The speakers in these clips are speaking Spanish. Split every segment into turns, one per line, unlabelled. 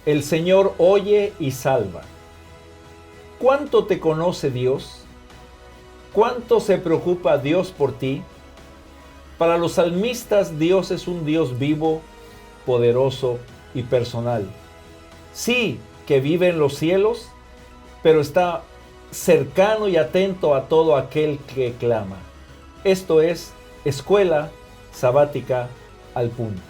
El Señor oye y salva. ¿Cuánto te conoce Dios? ¿Cuánto se preocupa Dios por ti? Para los salmistas, Dios es un Dios vivo, poderoso y personal. Sí, que vive en los cielos, pero está cercano y atento a todo aquel que clama. Esto es Escuela Sabática al Punto.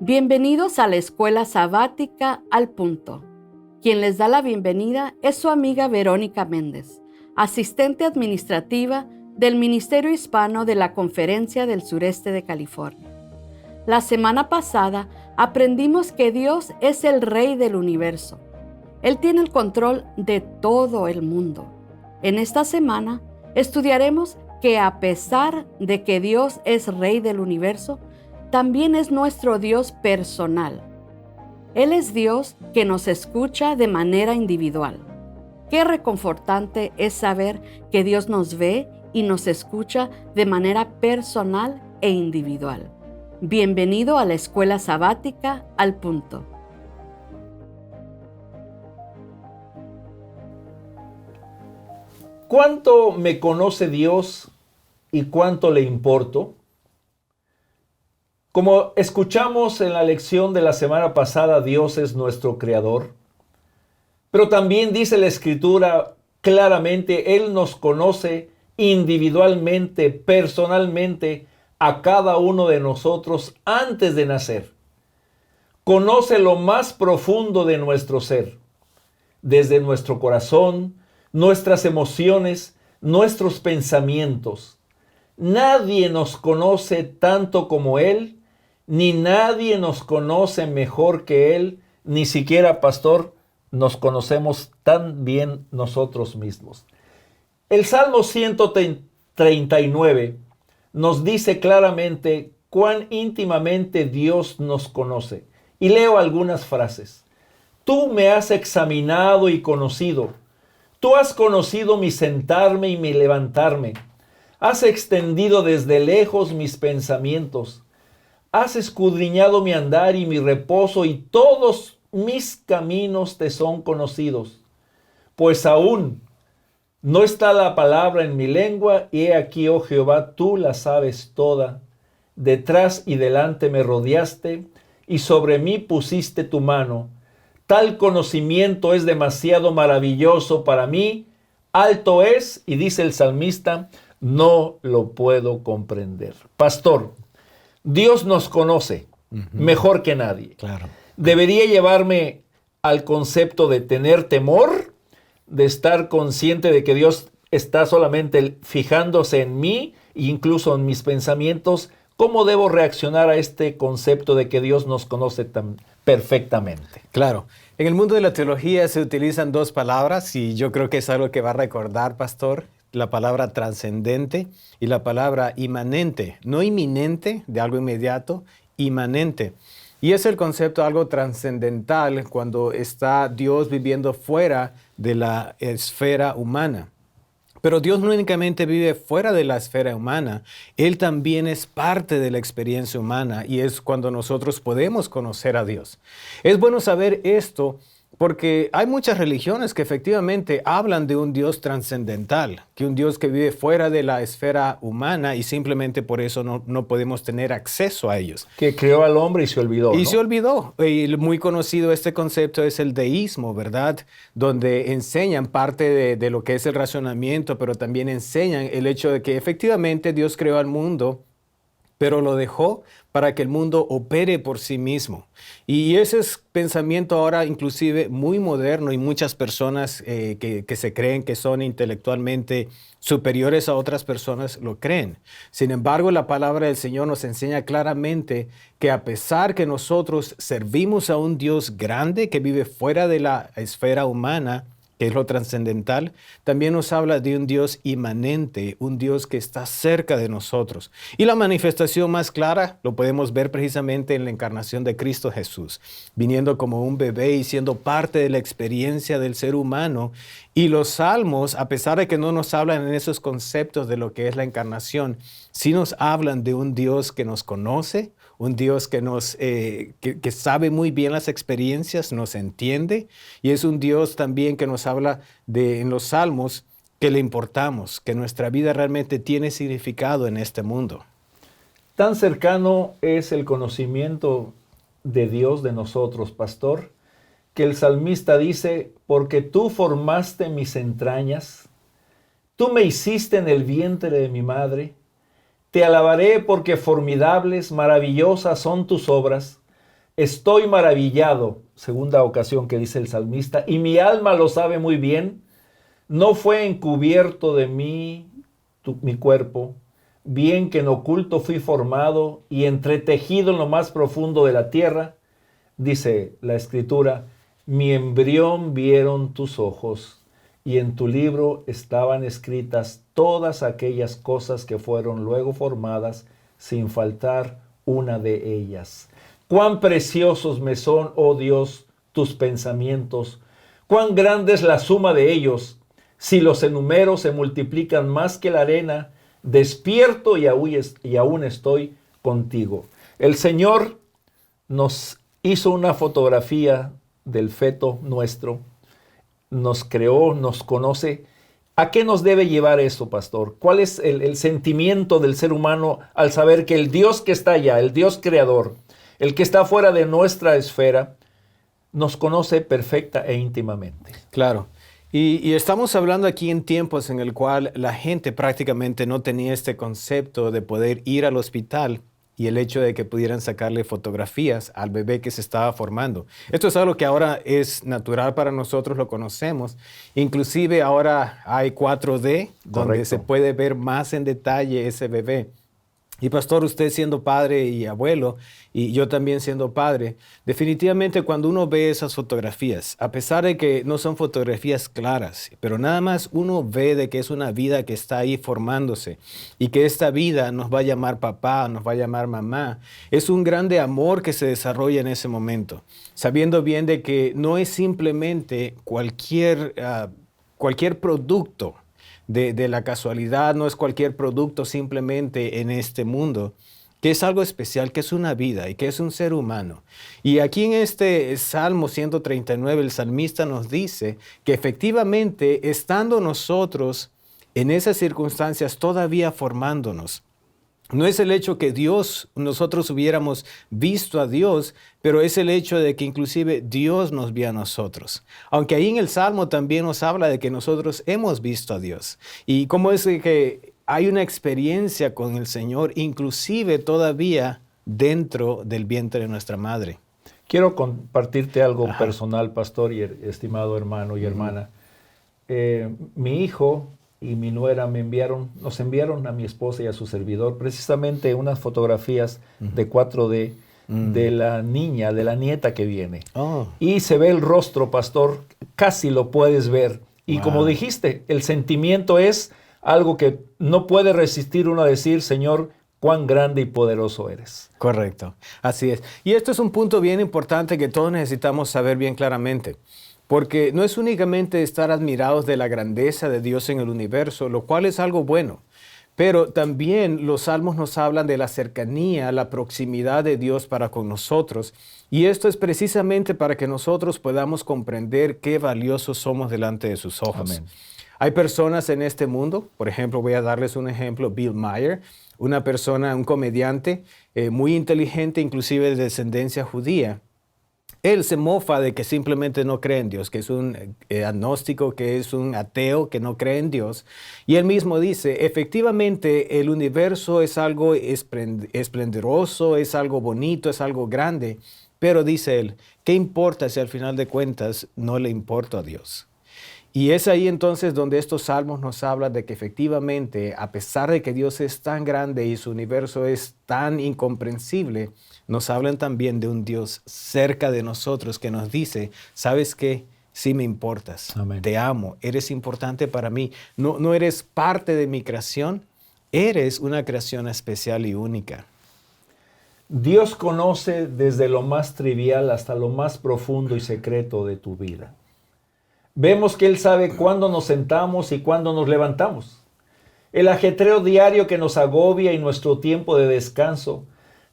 Bienvenidos a la Escuela Sabática al Punto. Quien les da la bienvenida es su amiga Verónica Méndez, asistente administrativa del Ministerio Hispano de la Conferencia del Sureste de California. La semana pasada aprendimos que Dios es el Rey del universo. Él tiene el control de todo el mundo. En esta semana estudiaremos que a pesar de que Dios es Rey del universo, también es nuestro Dios personal. Él es Dios que nos escucha de manera individual. Qué reconfortante es saber que Dios nos ve y nos escucha de manera personal e individual. Bienvenido a la Escuela Sabática al Punto.
¿Cuánto me conoce Dios y cuánto le importo? Como escuchamos en la lección de la semana pasada, Dios es nuestro creador. Pero también dice la Escritura claramente, Él nos conoce individualmente, personalmente, a cada uno de nosotros antes de nacer. Conoce lo más profundo de nuestro ser, desde nuestro corazón, nuestras emociones, nuestros pensamientos. Nadie nos conoce tanto como Él, ni nadie nos conoce mejor que Él, ni siquiera, pastor, nos conocemos tan bien nosotros mismos. El Salmo 139 nos dice claramente cuán íntimamente Dios nos conoce. Y leo algunas frases. Tú me has examinado y conocido. Tú has conocido mi sentarme y mi levantarme. Has extendido desde lejos mis pensamientos. Has escudriñado mi andar y mi reposo, y todos mis caminos te son conocidos. Pues aún no está la palabra en mi lengua, y he aquí, oh Jehová, tú la sabes toda. Detrás y delante me rodeaste, y sobre mí pusiste tu mano. Tal conocimiento es demasiado maravilloso para mí, alto es, y dice el salmista, no lo puedo comprender. Pastor, Dios nos conoce mejor que nadie.
Claro.
Debería llevarme al concepto de tener temor, de estar consciente de que Dios está solamente fijándose en mí e incluso en mis pensamientos. ¿Cómo debo reaccionar a este concepto de que Dios nos conoce tan perfectamente?
Claro. En el mundo de la teología se utilizan dos palabras y yo creo que es algo que va a recordar, pastor. La palabra trascendente y la palabra inmanente. No inminente, de algo inmediato, inmanente. Y es el concepto de algo trascendental cuando está Dios viviendo fuera de la esfera humana. Pero Dios no únicamente vive fuera de la esfera humana, Él también es parte de la experiencia humana y es cuando nosotros podemos conocer a Dios. Es bueno saber esto porque hay muchas religiones que efectivamente hablan de un Dios trascendental, que un Dios que vive fuera de la esfera humana y simplemente por eso no podemos tener acceso a ellos.
Que creó al hombre y se olvidó.
Y
¿no?
se olvidó. Y muy conocido este concepto es el deísmo, ¿verdad? Donde enseñan parte de lo que es el razonamiento, pero también enseñan el hecho de que efectivamente Dios creó al mundo, pero lo dejó para que el mundo opere por sí mismo. Y ese es pensamiento ahora inclusive muy moderno y muchas personas que se creen que son intelectualmente superiores a otras personas lo creen. Sin embargo, la palabra del Señor nos enseña claramente que a pesar que nosotros servimos a un Dios grande que vive fuera de la esfera humana, que es lo trascendental, también nos habla de un Dios inmanente, un Dios que está cerca de nosotros. Y la manifestación más clara lo podemos ver precisamente en la encarnación de Cristo Jesús, viniendo como un bebé y siendo parte de la experiencia del ser humano. Y los salmos, a pesar de que no nos hablan en esos conceptos de lo que es la encarnación, sí nos hablan de un Dios que nos conoce, un Dios que sabe muy bien las experiencias, nos entiende, y es un Dios también que nos habla en los salmos que le importamos, que nuestra vida realmente tiene significado en este mundo.
Tan cercano es el conocimiento de Dios de nosotros, pastor, que el salmista dice, porque tú formaste mis entrañas, tú me hiciste en el vientre de mi madre. Te alabaré porque formidables, maravillosas son tus obras. Estoy maravillado, segunda ocasión que dice el salmista, y mi alma lo sabe muy bien. No fue encubierto de mí mi cuerpo, bien que en oculto fui formado y entretejido en lo más profundo de la tierra. Dice la Escritura, mi embrión vieron tus ojos, y en tu libro estaban escritas todas aquellas cosas que fueron luego formadas, sin faltar una de ellas. Cuán preciosos me son, oh Dios, tus pensamientos, cuán grande es la suma de ellos. Si los enumero se multiplican más que la arena, despierto y aún estoy contigo. El Señor nos hizo una fotografía del feto nuestro, nos creó, nos conoce. ¿A qué nos debe llevar eso, pastor? ¿Cuál es el sentimiento del ser humano al saber que el Dios que está allá, el Dios creador, el que está fuera de nuestra esfera, nos conoce perfecta e íntimamente?
Claro. Y estamos hablando aquí en tiempos en el cual la gente prácticamente no tenía este concepto de poder ir al hospital y el hecho de que pudieran sacarle fotografías al bebé que se estaba formando. Esto es algo que ahora es natural para nosotros, lo conocemos. Inclusive ahora hay 4D, donde se puede ver más en detalle ese bebé. Y pastor, usted siendo padre y abuelo, y yo también siendo padre, definitivamente cuando uno ve esas fotografías, a pesar de que no son fotografías claras, pero nada más uno ve de que es una vida que está ahí formándose y que esta vida nos va a llamar papá, nos va a llamar mamá, es un grande amor que se desarrolla en ese momento, sabiendo bien de que no es simplemente cualquier producto de la casualidad, no es cualquier producto simplemente en este mundo, que es algo especial, que es una vida y que es un ser humano. Y aquí en este Salmo 139, el salmista nos dice que efectivamente, estando nosotros en esas circunstancias todavía formándonos, no es el hecho que nosotros hubiéramos visto a Dios, pero es el hecho de que inclusive Dios nos vio a nosotros. Aunque ahí en el Salmo también nos habla de que nosotros hemos visto a Dios. Y cómo es que hay una experiencia con el Señor, inclusive todavía dentro del vientre de nuestra madre.
Quiero compartirte algo personal, pastor y estimado hermano y hermana. Mi hijo y mi nuera nos enviaron a mi esposa y a su servidor precisamente unas fotografías de 4D de la niña, de la nieta que viene. Y se ve el rostro, pastor, casi lo puedes ver. Y como dijiste, el sentimiento es algo que no puede resistir uno a decir, Señor, cuán grande y poderoso eres.
Correcto, así es. Y esto es un punto bien importante que todos necesitamos saber bien claramente. Porque no es únicamente estar admirados de la grandeza de Dios en el universo, lo cual es algo bueno, pero también los salmos nos hablan de la cercanía, la proximidad de Dios para con nosotros, y esto es precisamente para que nosotros podamos comprender qué valiosos somos delante de sus ojos. Amén. Hay personas en este mundo, por ejemplo, voy a darles un ejemplo, Bill Maher, una persona, un comediante muy inteligente, inclusive de descendencia judía. Él se mofa de que simplemente no cree en Dios, que es un agnóstico, que es un ateo, que no cree en Dios. Y él mismo dice, efectivamente, el universo es algo esplendoroso, es algo bonito, es algo grande. Pero dice él, ¿qué importa si al final de cuentas no le importa a Dios? Y es ahí entonces donde estos salmos nos hablan de que efectivamente, a pesar de que Dios es tan grande y su universo es tan incomprensible, nos hablan también de un Dios cerca de nosotros que nos dice, ¿sabes qué? sí me importas,
Amén.
te amo, eres importante para mí. No eres parte de mi creación, eres una creación especial y única.
Dios conoce desde lo más trivial hasta lo más profundo y secreto de tu vida. Vemos que Él sabe cuándo nos sentamos y cuándo nos levantamos. El ajetreo diario que nos agobia y nuestro tiempo de descanso.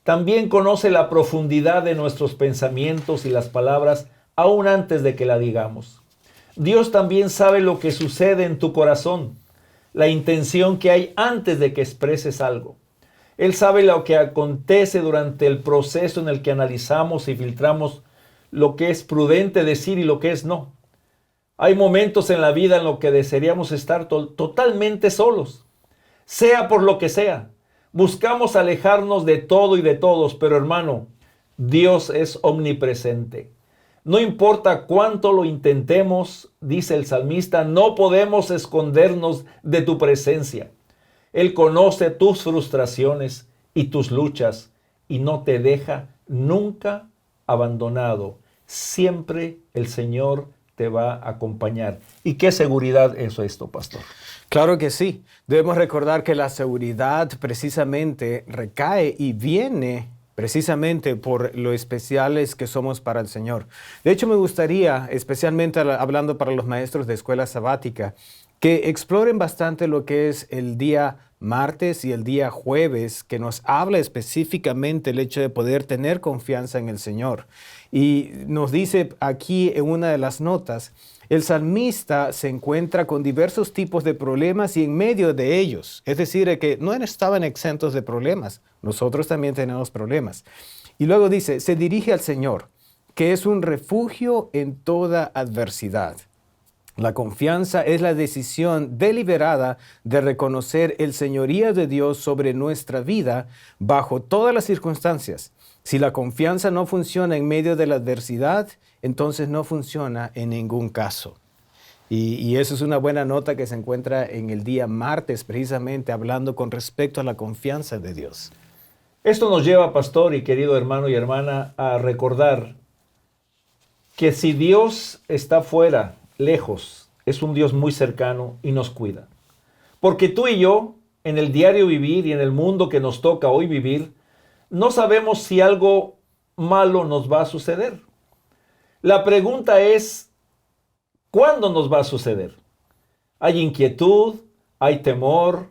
También conoce la profundidad de nuestros pensamientos y las palabras aún antes de que la digamos. Dios también sabe lo que sucede en tu corazón, la intención que hay antes de que expreses algo. Él sabe lo que acontece durante el proceso en el que analizamos y filtramos lo que es prudente decir y lo que es no. Hay momentos en la vida en los que desearíamos estar totalmente solos, sea por lo que sea. Buscamos alejarnos de todo y de todos, pero hermano, Dios es omnipresente. No importa cuánto lo intentemos, dice el salmista, no podemos escondernos de tu presencia. Él conoce tus frustraciones y tus luchas y no te deja nunca abandonado. Siempre el Señor te va a acompañar. ¿Y qué seguridad es esto, pastor?
Claro que sí. Debemos recordar que la seguridad precisamente recae y viene precisamente por lo especiales que somos para el Señor. De hecho, me gustaría, especialmente hablando para los maestros de escuela sabática, que exploren bastante lo que es el día martes y el día jueves, que nos habla específicamente el hecho de poder tener confianza en el Señor. Y nos dice aquí en una de las notas, el salmista se encuentra con diversos tipos de problemas y en medio de ellos, es decir, que no estaban exentos de problemas, nosotros también tenemos problemas. Y luego dice, se dirige al Señor, que es un refugio en toda adversidad. La confianza es la decisión deliberada de reconocer el señorío de Dios sobre nuestra vida bajo todas las circunstancias. Si la confianza no funciona en medio de la adversidad, entonces no funciona en ningún caso. Y eso es una buena nota que se encuentra en el día martes, precisamente hablando con respecto a la confianza de Dios.
Esto nos lleva, pastor y querido hermano y hermana, a recordar que si Dios está fuera, lejos, es un Dios muy cercano y nos cuida. Porque tú y yo, en el diario vivir y en el mundo que nos toca hoy vivir, no sabemos si algo malo nos va a suceder. La pregunta es, ¿cuándo nos va a suceder? Hay inquietud, hay temor.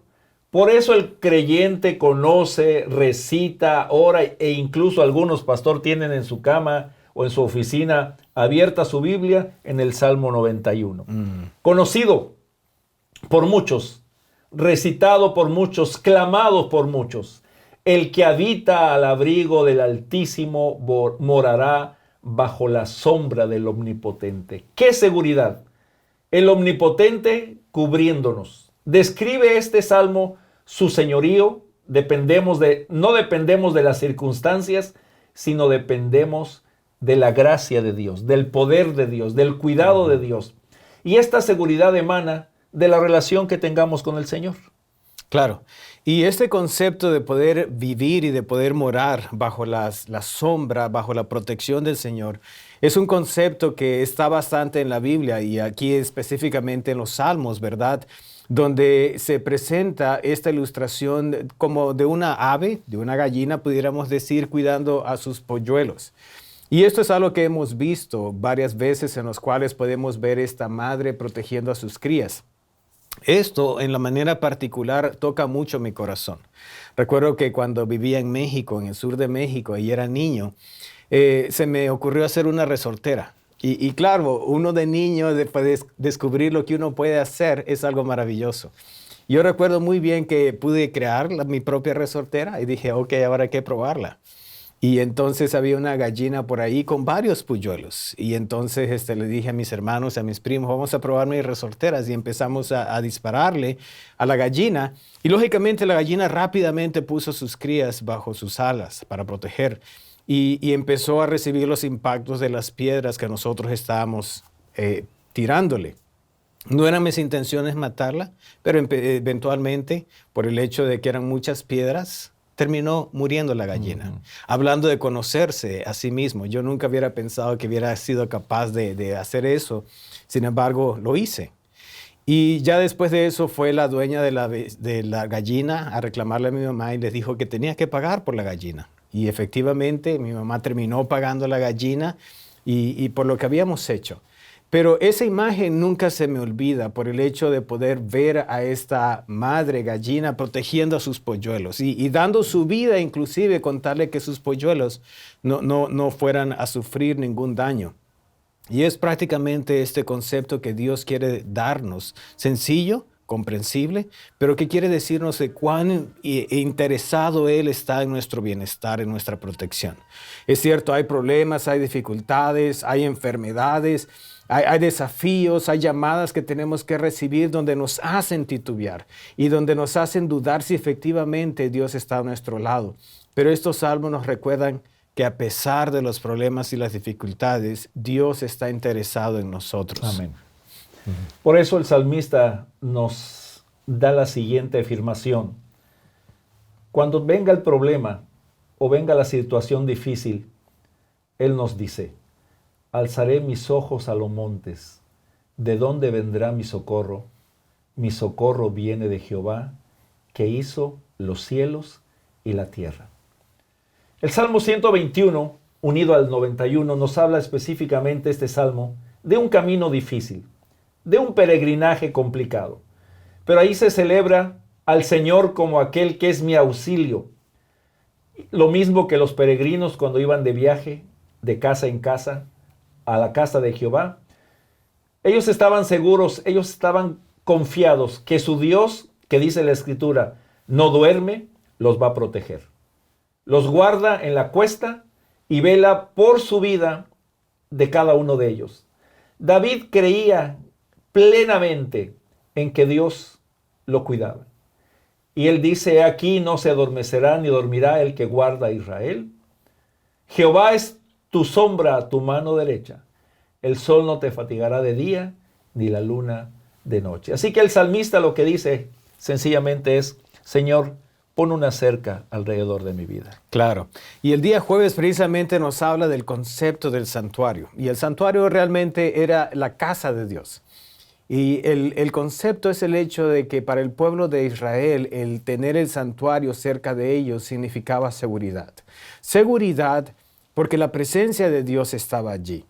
Por eso el creyente conoce, recita, ora e incluso algunos, pastor, tienen en su cama o en su oficina abierta su Biblia en el Salmo 91. Conocido por muchos, recitado por muchos, clamado por muchos. El que habita al abrigo del Altísimo morará bajo la sombra del Omnipotente. ¡Qué seguridad! El Omnipotente cubriéndonos. Describe este salmo su señorío. No dependemos de las circunstancias, sino dependemos de la gracia de Dios, del poder de Dios, del cuidado de Dios. Y esta seguridad emana de la relación que tengamos con el Señor.
Claro. Y este concepto de poder vivir y de poder morar bajo la sombra, bajo la protección del Señor, es un concepto que está bastante en la Biblia y aquí específicamente en los Salmos, ¿verdad? Donde se presenta esta ilustración como de una ave, de una gallina, pudiéramos decir, cuidando a sus polluelos. Y esto es algo que hemos visto varias veces en los cuales podemos ver esta madre protegiendo a sus crías. Esto, en la manera particular, toca mucho mi corazón. Recuerdo que cuando vivía en México, en el sur de México, y era niño, se me ocurrió hacer una resortera. Y claro, uno de niño, después de descubrir lo que uno puede hacer, es algo maravilloso. Yo recuerdo muy bien que pude crear mi propia resortera y dije, ok, ahora hay que probarla. Y entonces había una gallina por ahí con varios polluelos. Y entonces le dije a mis hermanos, a mis primos, vamos a probar mis resorteras. Y empezamos a dispararle a la gallina. Y lógicamente la gallina rápidamente puso sus crías bajo sus alas para proteger. Y empezó a recibir los impactos de las piedras que nosotros estábamos tirándole. No eran mis intenciones matarla, pero eventualmente, por el hecho de que eran muchas piedras, terminó muriendo la gallina. Hablando de conocerse a sí mismo, yo nunca hubiera pensado que hubiera sido capaz de hacer eso. Sin embargo, lo hice. Y ya después de eso fue la dueña de la gallina a reclamarle a mi mamá y les dijo que tenía que pagar por la gallina. Y efectivamente mi mamá terminó pagando la gallina y por lo que habíamos hecho. Pero esa imagen nunca se me olvida por el hecho de poder ver a esta madre gallina protegiendo a sus polluelos y dando su vida, inclusive contarle que sus polluelos no fueran a sufrir ningún daño. Y es prácticamente este concepto que Dios quiere darnos, sencillo, comprensible, pero que quiere decirnos de cuán interesado Él está en nuestro bienestar, en nuestra protección. Es cierto, hay problemas, hay dificultades, hay enfermedades, hay desafíos, hay llamadas que tenemos que recibir donde nos hacen titubear y donde nos hacen dudar si efectivamente Dios está a nuestro lado. Pero estos salmos nos recuerdan que a pesar de los problemas y las dificultades, Dios está interesado en nosotros.
Amén. Por eso el salmista nos da la siguiente afirmación. Cuando venga el problema o venga la situación difícil, Él nos dice, alzaré mis ojos a los montes. ¿De dónde vendrá mi socorro? Mi socorro viene de Jehová, que hizo los cielos y la tierra. El Salmo 121, unido al 91, nos habla específicamente este salmo de un camino difícil, de un peregrinaje complicado. Pero ahí se celebra al Señor como aquel que es mi auxilio. Lo mismo que los peregrinos cuando iban de viaje, de casa en casa, a la casa de Jehová. Ellos estaban seguros, ellos estaban confiados que su Dios, que dice la Escritura, no duerme, los va a proteger. Los guarda en la cuesta y vela por su vida de cada uno de ellos. David creía plenamente en que Dios lo cuidaba. Y él dice, aquí no se adormecerá ni dormirá el que guarda a Israel. Jehová es tu sombra a tu mano derecha. El sol no te fatigará de día, ni la luna de noche. Así que el salmista lo que dice sencillamente es, Señor, pon una cerca alrededor de mi vida.
Claro. Y el día jueves precisamente nos habla del concepto del santuario. Y el santuario realmente era la casa de Dios. Y el concepto es el hecho de que para el pueblo de Israel, el tener el santuario cerca de ellos significaba seguridad. Seguridad porque la presencia de Dios estaba allí.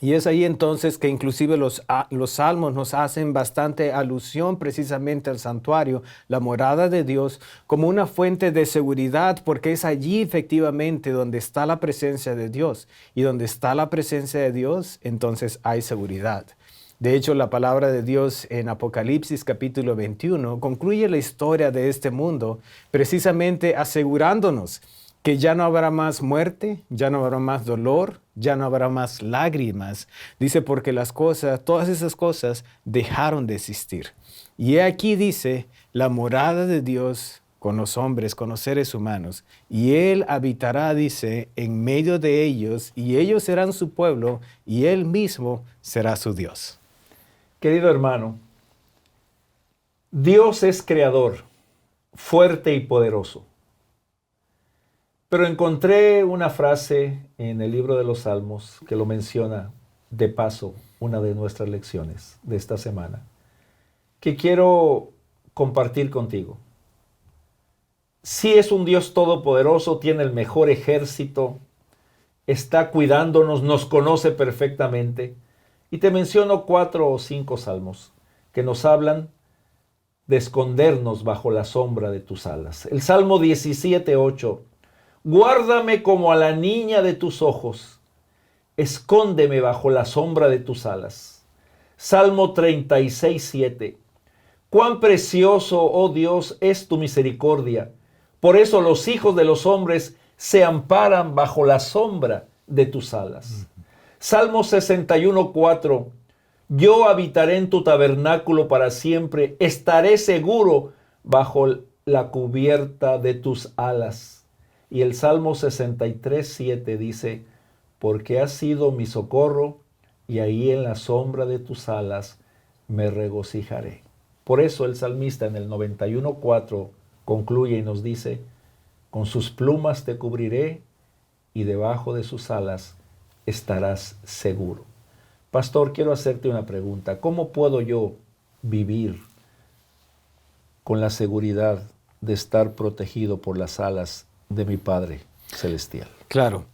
Y es ahí entonces que inclusive los salmos nos hacen bastante alusión precisamente al santuario, la morada de Dios, como una fuente de seguridad, porque es allí efectivamente donde está la presencia de Dios. Y donde está la presencia de Dios, entonces hay seguridad. De hecho, la palabra de Dios en Apocalipsis capítulo 21 concluye la historia de este mundo precisamente asegurándonos que ya no habrá más muerte, ya no habrá más dolor, ya no habrá más lágrimas. Dice, porque todas esas cosas dejaron de existir. Y aquí dice, la morada de Dios con los hombres, con los seres humanos. Y Él habitará, dice, en medio de ellos, y ellos serán su pueblo, y Él mismo será su Dios.
Querido hermano, Dios es creador, fuerte y poderoso. Pero encontré una frase en el libro de los Salmos que lo menciona de paso, una de nuestras lecciones de esta semana, que quiero compartir contigo. Sí es un Dios todopoderoso, tiene el mejor ejército, está cuidándonos, nos conoce perfectamente. Y te menciono 4 o 5 salmos que nos hablan de escondernos bajo la sombra de tus alas. El Salmo 17:8. Guárdame como a la niña de tus ojos, escóndeme bajo la sombra de tus alas. Salmo 36:7. Cuán precioso, oh Dios, es tu misericordia. Por eso los hijos de los hombres se amparan bajo la sombra de tus alas. Salmo 61:4. Yo habitaré en tu tabernáculo para siempre, estaré seguro bajo la cubierta de tus alas. Y el Salmo 63:7 dice, porque has sido mi socorro, y ahí en la sombra de tus alas me regocijaré. Por eso el salmista en el 91:4 concluye y nos dice, Con sus plumas te cubriré y debajo de sus alas estarás seguro. Pastor, quiero hacerte una pregunta. ¿Cómo puedo yo vivir con la seguridad de estar protegido por las alas de mi Padre Celestial?
Claro.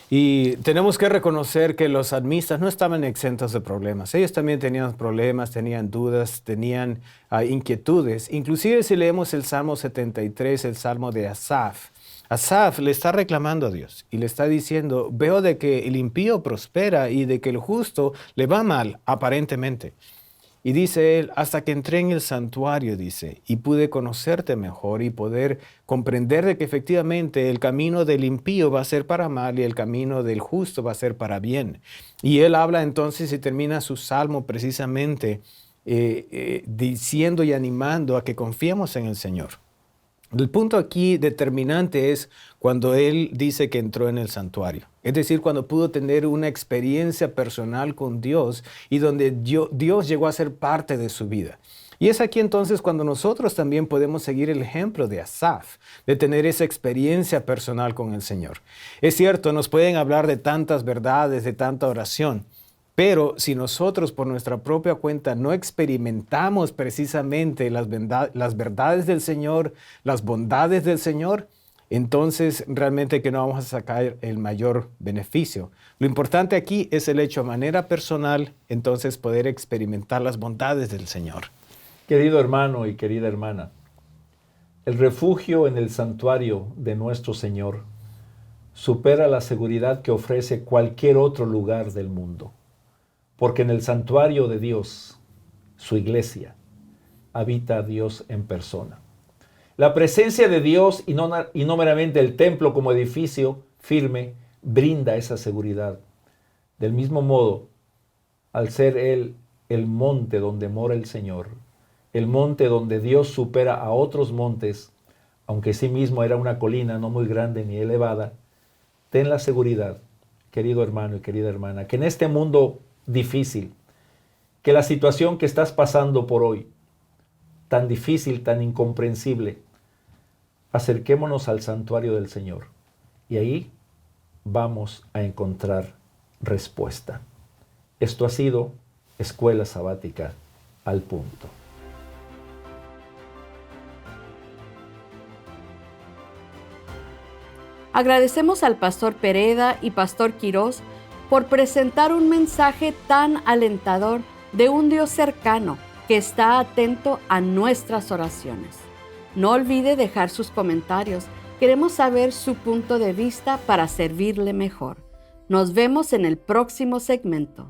Y tenemos que reconocer que los salmistas no estaban exentos de problemas. Ellos también tenían problemas, tenían dudas, tenían inquietudes. Inclusive si leemos el Salmo 73, el Salmo de Asaf, Asaf le está reclamando a Dios y le está diciendo, veo de que el impío prospera y de que el justo le va mal, aparentemente. Y dice él, hasta que entré en el santuario, dice, y pude conocerte mejor y poder comprender de que efectivamente el camino del impío va a ser para mal y el camino del justo va a ser para bien. Y él habla entonces y termina su salmo precisamente diciendo y animando a que confiemos en el Señor. El punto aquí determinante es cuando él dice que entró en el santuario. Es decir, cuando pudo tener una experiencia personal con Dios y donde Dios llegó a ser parte de su vida. Y es aquí entonces cuando nosotros también podemos seguir el ejemplo de Asaf, de tener esa experiencia personal con el Señor. Es cierto, nos pueden hablar de tantas verdades, de tanta oración, pero si nosotros por nuestra propia cuenta no experimentamos precisamente las verdades del Señor, las bondades del Señor, entonces realmente que no vamos a sacar el mayor beneficio. Lo importante aquí es el hecho de manera personal, entonces poder experimentar las bondades del Señor.
Querido hermano y querida hermana, el refugio en el santuario de nuestro Señor supera la seguridad que ofrece cualquier otro lugar del mundo. Porque en el santuario de Dios, su iglesia, habita Dios en persona. La presencia de Dios y no meramente el templo como edificio firme brinda esa seguridad. Del mismo modo, al ser Él el monte donde mora el Señor, el monte donde Dios supera a otros montes, aunque sí mismo era una colina no muy grande ni elevada, ten la seguridad, querido hermano y querida hermana, que en este mundo difícil, que la situación que estás pasando por hoy, tan difícil, tan incomprensible, acerquémonos al santuario del Señor y ahí vamos a encontrar respuesta. Esto ha sido Escuela Sabática al Punto.
Agradecemos al pastor Pereda y pastor Quirós por presentar un mensaje tan alentador de un Dios cercano que está atento a nuestras oraciones. No olvide dejar sus comentarios. Queremos saber su punto de vista para servirle mejor. Nos vemos en el próximo segmento.